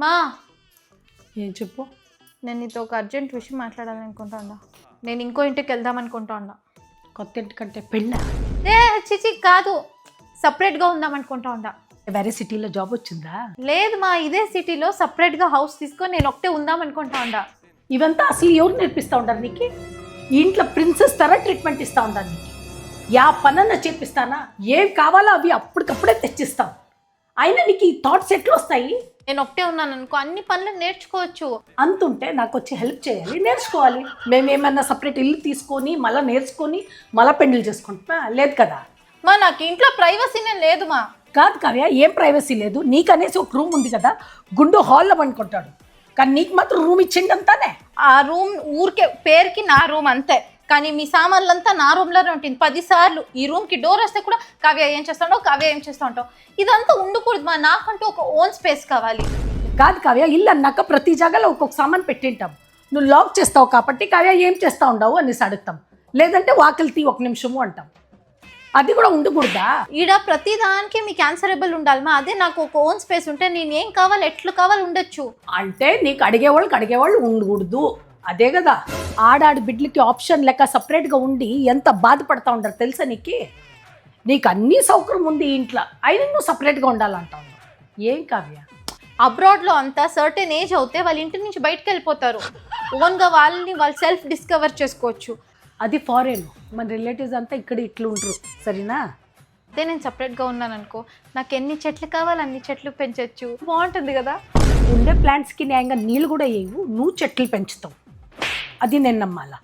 మా ఏం చెప్పు. నేను నీతో ఒక అర్జెంట్ విషయం మాట్లాడాలనుకుంటా ఉన్నా. నేను ఇంకో ఇంటికి వెళ్దాం అనుకుంటా ఉన్నా. కొత్త ఇంటికంటే పెళ్ళ చిచి కాదు, సపరేట్గా ఉందాం అనుకుంటా ఉన్నా. వేరే సిటీలో జాబ్ వచ్చిందా? లేదు మా, ఇదే సిటీలో సపరేట్గా హౌస్ తీసుకొని నేను ఒకటే ఉందాం అనుకుంటా ఉన్నా. ఇవంతా అసలు ఎవరు నేర్పిస్తూ ఉంటారు నీకు? ఈ ఇంట్లో ప్రిన్సెస్ తర ట్రీట్మెంట్ ఇస్తూ ఉంటాను నీకు. యా పనన్నా చేపిస్తానా? ఏం కావాలో అవి అప్పటికప్పుడే తెచ్చిస్తాం. అయినా నీకు ఈ థాట్స్ ఎట్లా వస్తాయి? నేను ఒకటే ఉన్నాను అనుకో, అన్ని పనులు నేర్చుకోవచ్చు. అంతుంటే నాకు వచ్చి హెల్ప్ చేయాలి, నేర్చుకోవాలి. మేమేమన్నా సపరేట్ ఇల్లు తీసుకొని మళ్ళీ నేర్చుకొని మళ్ళీ పెళ్లి చేసుకుంటున్నా? లేదు కదా మా, నాకు ఇంట్లో ప్రైవసీనే లేదు మా. కాదు కావ్య, ఏం ప్రైవసీ లేదు. నీకనేసి ఒక రూమ్ ఉంది కదా, గుండు హాల్లో పండుకుంటాడు. కానీ నీకు మాత్రం రూమ్ ఇచ్చిండంతానే. ఆ రూమ్ ఊరికే పేరుకి నా రూమ్ అంతే, కానీ మీ సామాన్లంతా నా రూమ్లోనే ఉంటుంది. 10 సార్లు ఈ రూమ్కి డోర్ వస్తే కూడా కావ్య ఏం చేస్తావు, కావ్య ఏం చేస్తూ ఉంటావు. ఇదంతా ఉండకూడదు మా, నాకంటూ ఒక ఓన్ స్పేస్ కావాలి. కాదు కావ్య, ఇల్లు అన్నాక ప్రతి జాగాలో ఒక్కొక్క సామాన్ పెట్టింటాం. నువ్వు లాక్ చేస్తావు కాబట్టి కావ్య ఏం చేస్తా ఉండవు అనేసి అడుగుతాం. లేదంటే వాకిలి తీ 1 నిమిషము అంటాం. అది కూడా ఉండకూడదా? ఈడ ప్రతి దానికి మీకు ఆన్సరబుల్ ఉండాలి మా. అదే నాకు ఒక ఓన్ స్పేస్ ఉంటే నేను ఏం కావాలి ఎట్లు కావాలి ఉండొచ్చు. అంటే నీకు అడిగేవాళ్ళు ఉండకూడదు, అదే కదా. ఆడాడి బిడ్డలకి ఆప్షన్ లెక్క సపరేట్గా ఉండి ఎంత బాధపడతా ఉంటారు తెలుసా నీకు? నీకు అన్ని సౌకర్యం ఉంది ఈ ఇంట్లో, అయినా నువ్వు సపరేట్గా ఉండాలంటావు. ఏం కావ్య? అబ్రాడ్లో అంతా సర్టెన్ ఏజ్ అవుతే వాళ్ళ ఇంటి నుంచి బయటకు వెళ్ళిపోతారు. ఓన్గా వాళ్ళు సెల్ఫ్ డిస్కవర్ చేసుకోవచ్చు. అది ఫారెన్. మన రిలేటివ్స్ అంతా ఇక్కడ ఇట్లా ఉంటారు, సరేనా? అదే నేను సపరేట్గా ఉన్నాను అనుకో, నాకు ఎన్ని చెట్లు కావాలి అన్ని చెట్లు పెంచవచ్చు, బాగుంటుంది కదా. ఉండే ప్లాంట్స్కి న్యాయంగా నీళ్ళు కూడా వేయవు, నువ్వు చెట్లు పెంచుతావు. అది నేను నమ్మాలా?